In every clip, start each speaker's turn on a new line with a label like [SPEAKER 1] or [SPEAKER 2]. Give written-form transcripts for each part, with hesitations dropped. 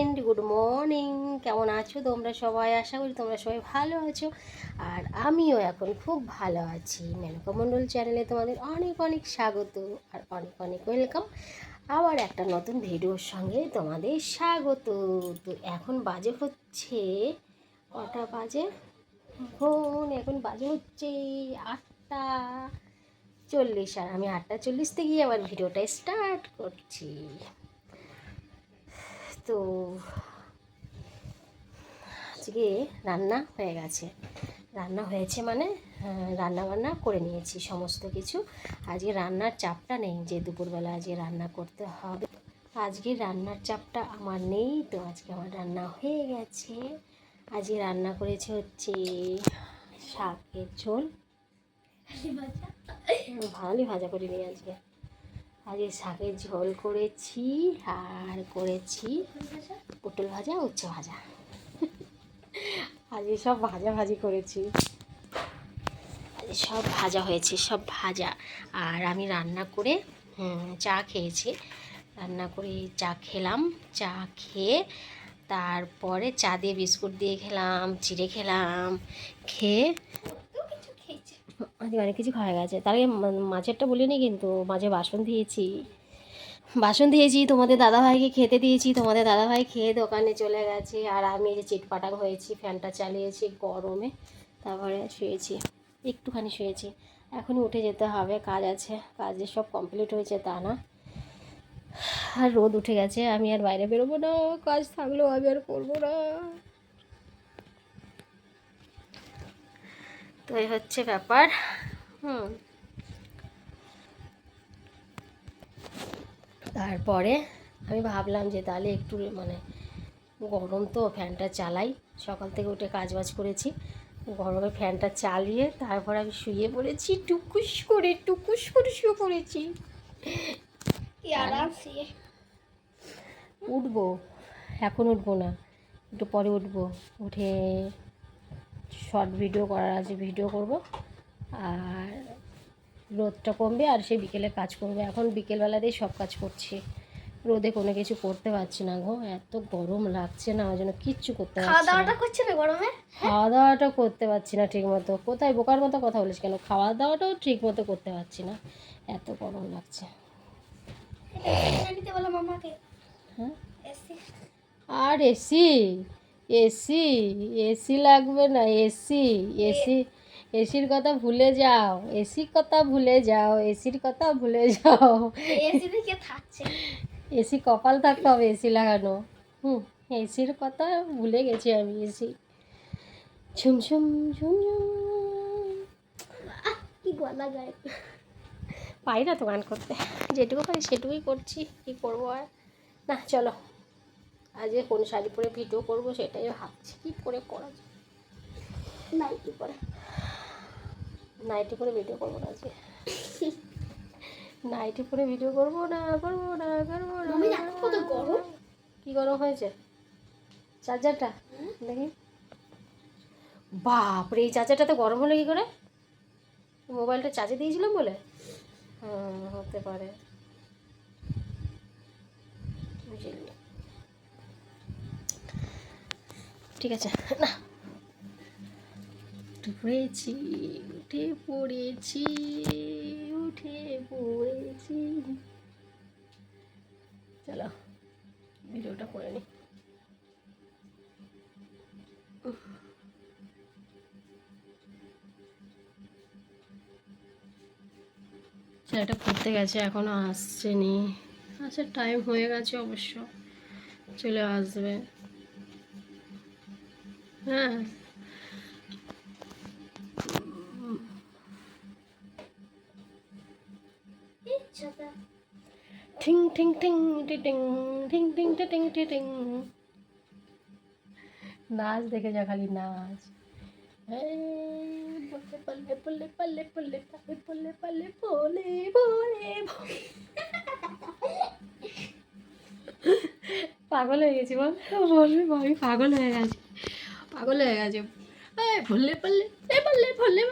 [SPEAKER 1] Friend, good morning. কেমন আছো তোমরা সবাই? আশা করি তোমরা সবাই ভালো আছো, আর আমিও এখন খুব ভালো আছি। মেনকা মণ্ডল চ্যানেলে তোমাদের অনেক অনেক স্বাগত আর অনেক অনেক ওয়েলকাম। আবার একটা নতুন ভিডিওর সঙ্গে তোমাদের স্বাগত। তো এখন বাজে হচ্ছে কটা বাজে? এখন বাজে হচ্ছে 8:40, আর আমি 8:40 গিয়ে আবার ভিডিওটা স্টার্ট করছি। তো আজকে রান্না হয়ে গেছে, রান্না হয়েছে মানে রান্না বান্না করে নিয়েছি সমস্ত কিছু। আজকে রান্নার চাপটা নেই যে দুপুরবেলা আজকে রান্না করতে হবে, আজকে রান্নার চাপটা আমার নেই। তো আজকে আমার রান্না হয়ে গেছে। আজকে রান্না করেছে হচ্ছে শাকের ঝোল, ভালোই ভাজা করে নিই আজকে। আজকে শাকের ঝোল করেছি, আর করেছি পটল ভাজা, উচ্ছে ভাজা। আজকে সব ভাজাভাজি করেছি, আজকে সব ভাজা হয়েছে, সব ভাজা। আর আমি রান্না করে চা খেয়েছি, রান্না করে চা খেলাম। চা খেয়ে তারপরে চা দিয়ে বিস্কুট দিয়ে খেলাম, চিড়ে খেলাম। খেয়ে আজকে অনেক কিছু খাওয়া গেছে। তার আগে মাছেরটা বলিনি, কিন্তু মাঝে বাসন দিয়েছি তোমাদের দাদাভাইকে খেতে দিয়েছি। তোমাদের দাদাভাই খেয়ে দোকানে চলে গেছে, আর আমি যে চিটপাটাং হয়েছি, ফ্যানটা চালিয়েছি গরমে, তারপরে শুয়েছি, একটুখানি শুয়েছি। এখনই উঠে যেতে হবে, কাজ আছে। কাজ যে সব কমপ্লিট হয়েছে তা না, আর রোদ উঠে গেছে, আমি আর বাইরে বেরোবো না। কাজ থাকলেও আমি আর করবো না। তো এই হচ্ছে ব্যাপার। তারপরে আমি ভাবলাম যে তাহলে একটু গরম তো, ফ্যানটা চালাই। সকাল থেকে উঠে কাজবাজ করেছি, গরমে ফ্যানটা চালিয়ে তারপর আমি শুয়ে পড়েছি, টুকুস করে শুয়ে পড়েছি। উঠবো, এখন উঠবো না, একটু পরে উঠবো। উঠে শর্ট ভিডিও করার আছে, ভিডিও করব, আর রোদটা কমবে আর সেই বিকেলে কাজ করবো। এখন বিকেলবেলাতেই সব কাজ করছি, রোদে কোনো কিছু করতে পারছি না গো, এত গরম লাগছে না, ওই জন্য কিচ্ছু করতে পারছি না। খাওয়া দাওয়াটা করতে পারছি না ঠিক মতো। কোথায় বোকার মতো কথা বলিস কেন? খাওয়া দাওয়াটাও ঠিক মতো করতে পারছি না, এত গরম লাগছে। হ্যাঁ, আর এসি এসি এসি লাগবে না, এসি এসি এসির কথা ভুলে যাও, এসির কথা ভুলে যাও, এসির কথা ভুলে যাও। এসি কপাল থাকতে হবে এসি লাগানো। এসির কথা ভুলে গেছি আমি। এসি ঝুমঝুম ঝুমঝুম, কি গলা গায়ে পাই না তো গান করতে, যেটুকু পারি সেটুকুই করছি, কি করবো আর। না চলো, আজকে কোন শাড়ি পরে ভিডিও করবো সেটাই ভাবছি, কী করে করা যায়। নাইটি পরে ভিডিও করবো না আজকে, নাইটি পরে ভিডিও করবো না। কি গরম হয়েছে চার্জারটা দেখি। বাপরে, এই চার্জারটা তো গরম হলো কী করে? মোবাইলটা চার্জে দিয়েছিলাম বলে হতে পারে, বুঝলি। ঠিক আছে, না উঠে পড়েছি। চলো ভিডিওটা করে নি। ছেলেটা পড়তে গেছে, এখনো আসছেনি। আচ্ছা, টাইম হয়ে গেছে অবশ্য, চলে আসবে। হ্যাঁ, ঠিং ঠিং ঠিং টিং ঠিং ঠিং টিং টিং। নাচ দেখে যা, খালি নাচ। পল্লে পল্লে পল্লে পল্লে পল্লে পল্লে পল্লে পল্লে পল্লে পল্লে। পাগল হয়ে গেছি, বলবি আমি পাগল হয়ে গেছি, পল্লে পল্লে পল্লে পল্লে পল্লে।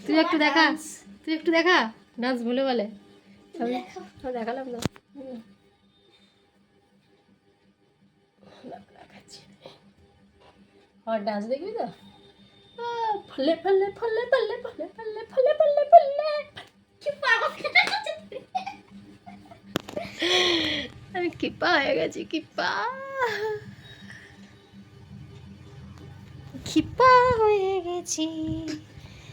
[SPEAKER 1] তুই একটু দেখা ডান্স, বলে আমি দেখালাম না। और डांस देखबी तो फले फले फले फले फले फले फले फले फले আমি কিপা হয়ে গেছি কিপা কিপা হয়ে গেছি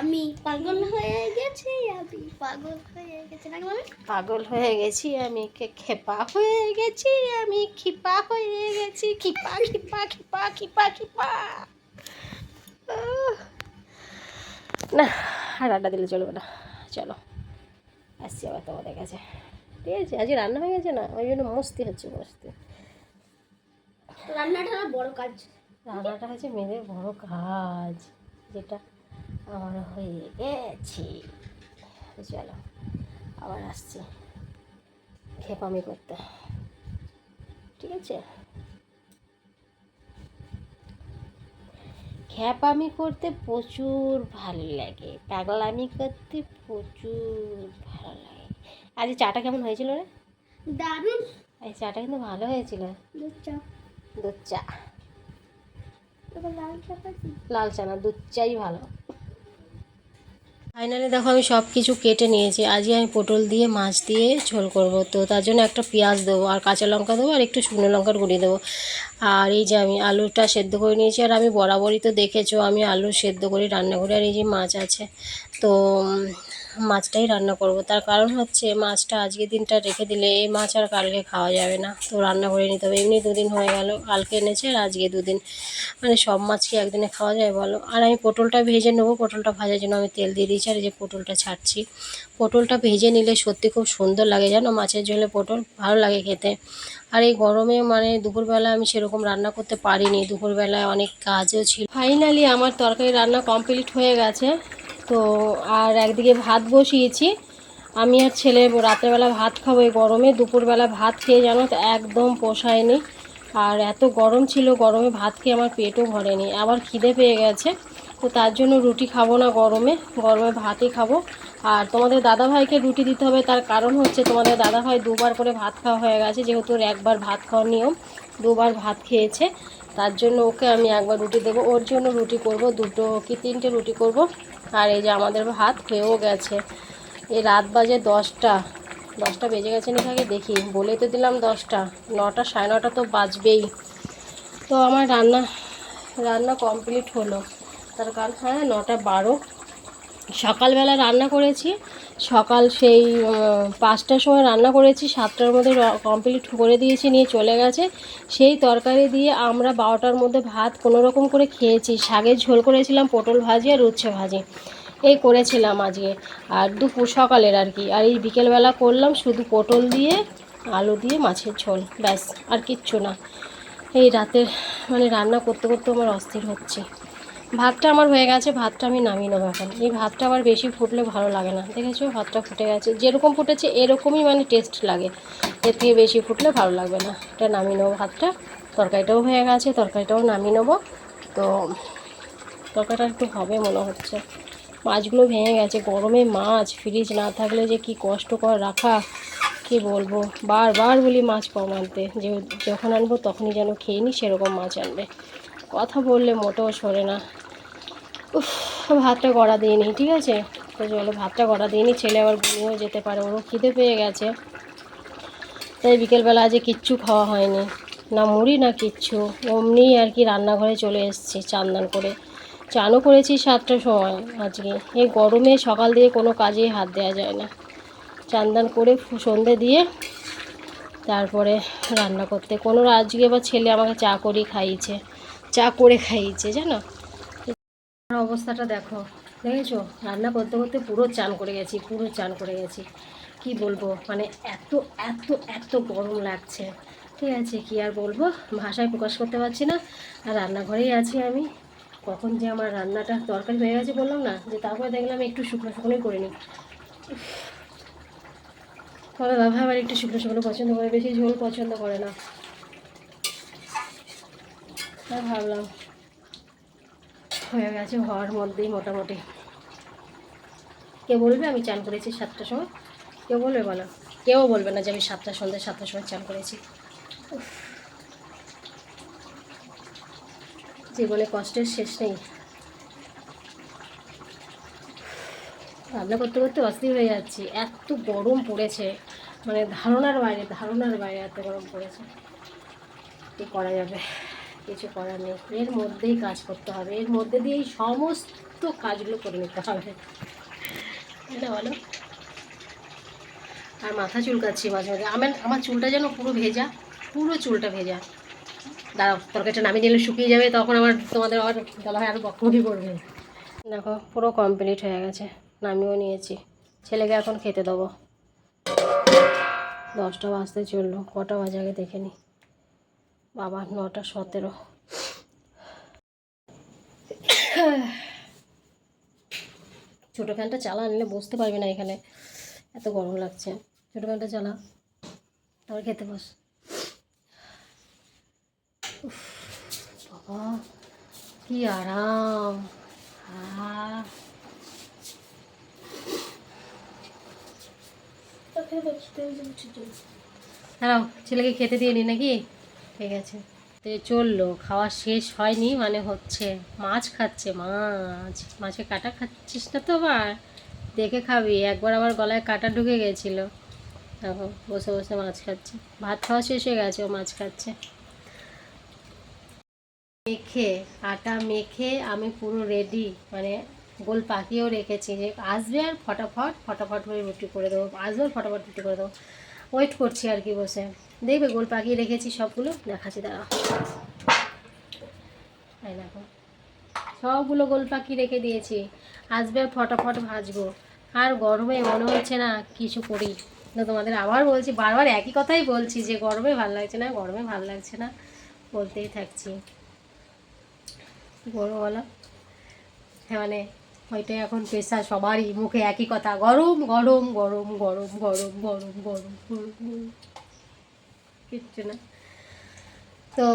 [SPEAKER 2] আমি পাগল হয়ে গেছি নাকি
[SPEAKER 1] পাগল হয়ে গেছি আমি খেপা হয়ে গেছি আমি খিপা হয়ে গেছি খিপা খিপা খিপা খিপা খিপা না আর আড্ডা দিলে চলবে না চলো আসছি আবার তোমাদের কাছে ঠিক আছে আজকে রান্না হয়ে গেছে না ওই জন্য মস্তি হচ্ছে মস্তি
[SPEAKER 2] রান্নাটা বড় কাজ
[SPEAKER 1] রান্নাটা হচ্ছে মেয়েদের বড় কাজ যেটা আমার হয়ে গেছে চলো আবার আসছি খেপামি করতে ঠিক আছে খ্যাপামি করতে প্রচুর ভালো লাগে পাগলামি করতে প্রচুর ভালো লাগে আজ চাটা কেমন হয়েছিল রে
[SPEAKER 2] দারুণ
[SPEAKER 1] এই চাটা কিন্তু ভালো হয়েছিল দুধ চা লাল চা না দুধ চাই ভালো ফাইনালি দেখো আমি সব কিছু কেটে নিয়েছি আজকে আমি পটল দিয়ে মাছ দিয়ে ঝোল করব তো তার জন্য একটা পেঁয়াজ দেবো আর কাঁচা লঙ্কা দেবো আর একটু শুকনো লঙ্কার গুঁড়ি দেবো আর এই যে আমি আলুটা সেদ্ধ করে নিয়েছি আর আমি বরাবরই তো দেখেছো আমি আলু সেদ্ধ করে রান্না করি আর এই যে মাছ আছে তো মাছটাই রান্না করব তার কারণ হচ্ছে মাছটা আজকের দিনটা রেখে দিলে এই মাছ আর কালকে খাওয়া যাবে না তো রান্না করে নিতে হবে এমনি দুদিন হয়ে গেল কালকে এনেছে আর আজকে দুদিন মানে সব মাছ কি একদিনে খাওয়া যায় বলো আর আমি পটলটা ভেজে নেবো পটলটা ভাজার জন্য আমি তেল দিয়ে দিয়েছি আর এই যে পটলটা ছাড়ছি পটলটা ভেজে নিলে সত্যি খুব সুন্দর লাগে জানো মাছের ঝোলে পটল ভালো লাগে খেতে আর এই গরমে মানে দুপুরবেলা আমি সেরকম রান্না করতে পারিনি দুপুরবেলায় অনেক কাজও ছিল ফাইনালি আমার তরকারি রান্না কমপ্লিট হয়ে গেছে তো আর একদিকে ভাত বসিয়েছি আমি আর ছেলে রাত্রেবেলা ভাত খাবো এই গরমে দুপুরবেলা ভাত খেয়ে জানো তো একদম পোষায়নি আর এত গরম ছিল গরমে ভাত খেয়ে আমার পেটও ভরেনি আবার খিদে পেয়ে গেছে তো তার জন্য রুটি খাবো না গরমে ভাতই খাবো আর তোমাদের দাদাভাইকে রুটি দিতে হবে তার কারণ হচ্ছে তোমাদের দাদাভাই দুবার করে ভাত খাওয়া হয়ে গেছে যেহেতু ওর একবার ভাত খাওয়ার নিয়ম দুবার ভাত খেয়েছে তার জন্য ওকে আমি একবার রুটি দেবো ওর জন্য রুটি করব দুটো কি তিনটে রুটি করব আর এই যে আমাদের ভাত হয়েও গেছে এই রাত বাজে 10টা বেজে গেছে নাকি আগে দেখি বলে তো দিলাম 10টা 9টা 9:30 তো বাজবেই তো আমার রান্না কমপ্লিট হলো তার কারণ হ্যাঁ 9:12 সকালবেলা রান্না করেছি সকাল সেই 5টার সময় রান্না করেছি 7টার মধ্যে কমপ্লিট করে দিয়েছি নিয়ে চলে গেছে সেই তরকারি দিয়ে আমরা 12টার মধ্যে ভাত কোনোরকম করে খেয়েছি শাকের ঝোল করেছিলাম পটল ভাজি আর উচ্ছে ভাজি এই করেছিলাম আজকে আর দুপুর সকালের আর কি আর এই বিকেলবেলা করলাম শুধু পটল দিয়ে আলু দিয়ে মাছের ঝোল ব্যাস আর কিচ্ছু না এই রাতের মানে রান্না করতে করতে আমার অস্থির হচ্ছে ভাতটা আমার হয়ে গেছে ভাতটা আমি নামিয়ে নেবো এখন এই ভাতটা আবার বেশি ফুটলে ভালো লাগে না দেখেছো ভাতটা ফুটে গেছে যেরকম ফুটেছে এরকমই মানে টেস্ট লাগে এর থেকে বেশি ফুটলে ভালো লাগবে না এটা নামিয়ে নেবো ভাতটা তরকারিটাও হয়ে গেছে তরকারিটাও নামিয়ে নেবো তো তরকারিটা একটু হবে মনে হচ্ছে মাছগুলো ভেঙে গেছে গরমে মাছ ফ্রিজ না থাকলে যে কি কষ্ট করে রাখা কি বলবো বারবার বলি মাছ কম আনতে যে যখন আনবো তখনই যেন খেয়ে নিই সেরকম মাছ আনবে কথা বললে মোটেও সরে না উফ ভাতটা গড়া দিয়ে নিই ঠিক আছে তো চলো ভাতটা গড়া দিয়ে নিই ছেলে আবার ঘুমিয়েও যেতে পারে ওরও খিদে পেয়ে গেছে তাই বিকেলবেলা আজকে কিচ্ছু খাওয়া হয়নি না মুড়ি না কিচ্ছু অমনি আর কি রান্নাঘরে চলে এসেছি চান করে চানও করেছি 7টার সময় আজকে এই গরমে সকাল দিয়ে কোনো কাজেই হাত দেওয়া যায় না চান করে সন্ধে দিয়ে তারপরে রান্না করতে কোনো আজকে আবার ছেলে আমাকে চা করে খাইয়েছে জানো অবস্থাটা দেখো দেখেছো রান্না করতে করতে পুরো চান করে গেছি কি বলবো মানে এত এত এত গরম লাগছে ঠিক আছে কি আর বলবো ভাষায় প্রকাশ করতে পারছি না আর রান্নাঘরেই আছি আমি কখন যে আমার রান্নাটা তরকারি হয়ে গেছে বললাম না যে তারপরে দেখলাম একটু শুকনোই করে নিই তবে বাবা আবার একটু শুকনো পছন্দ করে বেশি ঝোল পছন্দ করে না তাই ভাবলাম হয়ে গেছে হওয়ার মধ্যেই মোটামুটি কেউ বলবে আমি চান করেছি 7টার সময় কেউ বলবে বলো কেউ বলবে না যে আমি সন্ধ্যে 7টার সময় চান করেছি জীবনে কষ্টের শেষ নেই। রান্না করতে করতে অস্থির হয়ে যাচ্ছি, এত গরম পড়েছে, মানে ধারণার বাইরে এত গরম পড়েছে। কী করা যাবে, কিছু করার নেই, এর মধ্যেই কাজ করতে হবে, এর মধ্যে দিয়েই সমস্ত কাজগুলো করে নিতে হবে, এটা বলো। আর মাথা চুলকাচ্ছি মাঝে মাঝে, আমার চুলটা যেন পুরো ভেজা, পুরো চুলটা ভেজা। দাঁড়াও, তরকারিটা নামিয়ে নিলে শুকিয়ে যাবে, তখন তোমাদের আবার গলা হয় আরও বকবকি করবে। দেখো পুরো কমপ্লিট হয়ে গেছে, নামিয়েও নিয়েছি, ছেলেকে এখন খেতে দেবো। 10টা বাজতে চললো, কটা বাজে আগে দেখে নি, বাবা 9টা 17। ছোটো ফ্যানটা চালা, নিলে বসতে পারবে না এখানে, এত গরম লাগছে। ছোটো ফ্যানটা চালা, তারপর খেতে বস। উফ, বাবা কি আরাম। হ্যাঁ, ছেলেকে খেতে দিয়ে নি নাকি, ঠিক আছে। তো চললো, খাওয়া শেষ হয়নি, মানে হচ্ছে মাছ খাচ্ছে, মাছে কাঁটা খাচ্ছিস না তো, আবার দেখে খাবি, একবার আবার গলায় কাঁটা ঢুকে গেছিলো। দেখো বসে বসে মাছ খাচ্ছে, ভাত খাওয়া শেষ হয়ে গেছে, ও মাছ খাচ্ছে। মেখে, আটা মেখে আমি পুরো রেডি, মানে গোল পাকিয়েও রেখেছি যে আসবে আর ফটাফট করে রুটি করে দেবো, আসবে আর ফটাফট রুটি করে দেবো, ওয়েট করছি আর কি বসে। দেখবে গোল পাকিয়ে রেখেছি সবগুলো, দেখাচ্ছি দাঁড়া। তাই দেখো সবগুলো গোল পাকিয়ে রেখে দিয়েছি, আসবে আর ফটাফট ভাজবো। আর গরমে মনে হচ্ছে না কিছু করি না, তোমাদের আবার বলছি, বারবার একই কথাই বলছি যে গরমে ভালো লাগছে না, গরমে ভালো লাগছে না, বলতেই থাকছি। গরম বলো, হ্যাঁ, মানে ওইটাই এখন পেশা সবারই মুখে, একই কথা, গরম গরম গরম গরম গরম গরম গরম গরম গরম, কিচ্ছু না। তো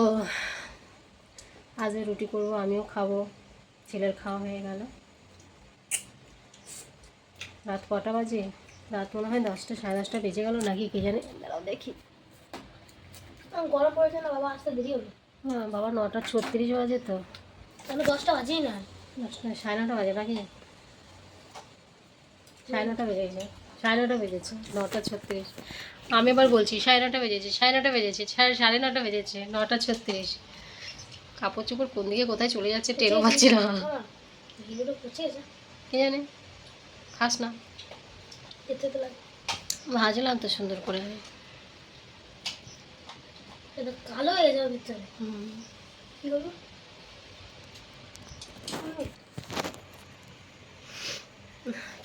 [SPEAKER 1] আজকে রুটি করবো, আমিও খাবো, ছেলের খাওয়া হয়ে গেল। রাত কটা বাজে, রাত মনে হয় 10টা 10:30 বেজে গেল নাকি, কে জানে, দাঁড়াও দেখি।
[SPEAKER 2] গরম পড়েছে না বাবা, আসতে দেরি হলো।
[SPEAKER 1] হ্যাঁ বাবা, 9টা 36 বাজে তো,
[SPEAKER 2] তাহলে 10টা বাজেই না।
[SPEAKER 1] 9টা 9:30 বাজে নাকি, 9:30 বেজে গেছে, 9:30 বেজেছে, 9টা 36। আমি এবার বলছি 9:30 বেজেছে, 9:30 বেজেছে, 9:30 বেজেছে, 9টা 36। কাপড় চোপড় কোন দিকে কোথায় চলে যাচ্ছে টেরও পাচ্ছি না,
[SPEAKER 2] ভিডিওটা পচে গেছে।
[SPEAKER 1] কে জানে। খাস না,
[SPEAKER 2] খেতে তো লাগে,
[SPEAKER 1] ভাজলাম তো সুন্দর করে।
[SPEAKER 2] এটা কালো হয়ে যাবে ভিতরে, কি করবো।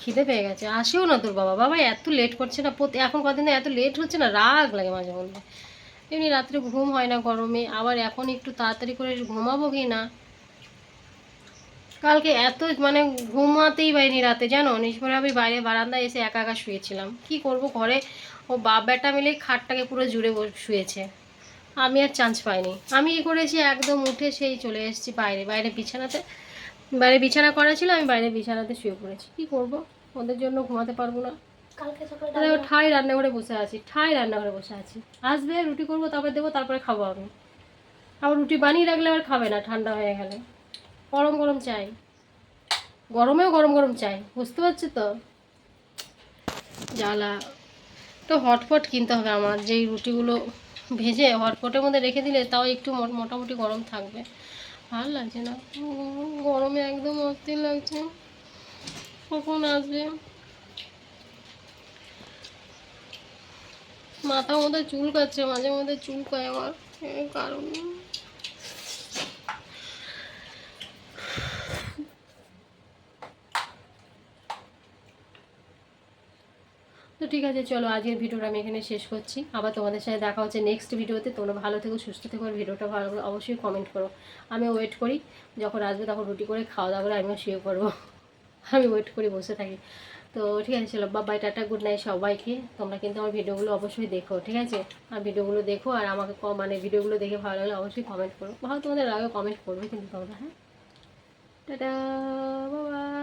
[SPEAKER 1] খিদে পেয়ে গেছে, আসেও না তোর বাবা, বাবা এত লেট করছে না, এখন কদিন এত লেট হচ্ছে না, রাগ লাগে মাঝে মধ্যে। এমনি রাত্রে ঘুম হয় না গরমে, আবার এখন একটু তাড়াতাড়ি করে ঘুমাবো কি না, কালকে এত মানে ঘুমাতেই পারিনি রাতে, জানো, নিষ্পরে আমি বাইরে বারান্দায় এসে একা একা শুয়েছিলাম, কি করব ঘরে, ও বাপ বেটা মিলে খাটটাকে পুরো জুড়ে শুয়েছে, আমি আর চান্স পাইনি। আমি কী করেছি, একদম উঠে সেই চলে এসেছি বাইরে বিছানাতে, বাইরে বিছানা করা ছিল, আমি বাইরে বিছানাতে শুয়ে পড়েছি, কি করব, ওদের জন্য ঘুমাতে পারবো না।
[SPEAKER 2] কালকে সকালে
[SPEAKER 1] তাহলে ঠাই রান্নাঘরে বসে আছি, আসবে রুটি করবো, তারপরে দেবো, তারপরে খাবো আমি। আবার রুটি বানিয়ে রাখলে আবার খাবে না, ঠান্ডা হয়ে গেলে গরম গরম চাই, গরমেও গরম গরম চাই, বুঝতে পারছি তো জ্বালা। তো হটপট কিনতে হবে আমার, যেই রুটিগুলো ভেজে হটপটের মধ্যে রেখে দিলে তাও একটু মোটামুটি গরম থাকবে। ভালো লাগছে না, গরমে একদম অস্থির লাগছে, কখন আসবে। মাথার মধ্যে চুল কাচ্ছে, মাঝে মধ্যে চুল কায় আমার, এই কারণে। তো ঠিক আছে, চলো আজকের ভিডিওটা আমি এখানে শেষ করছি, আবার তোমাদের সাথে দেখা হচ্ছে নেক্সট ভিডিওতে। তোমরা ভালো থেকো, সুস্থ থেকো, আর ভিডিওটা ভালো করে অবশ্যই কমেন্ট করো। আমি ওয়েট করি, যখন আসবে তখন রুটি করে খাওয়া দাওয়া করে আমিও শুয়ে পড়বো, আমি ওয়েট করি, বসে থাকি। তো ঠিক আছে, চলো বাই, টাটা, গুড নাইট সবাইকে। তোমরা কিন্তু আমার ভিডিওগুলো অবশ্যই দেখো, ঠিক আছে, আর ভিডিওগুলো দেখো, আর আমাকে মানে ভিডিওগুলো দেখে ভালো লাগলে অবশ্যই কমেন্ট করো, ভালো তোমাদের আগে কমেন্ট করবে কিন্তু তোমরা, হ্যাঁ, টাটা, বাই।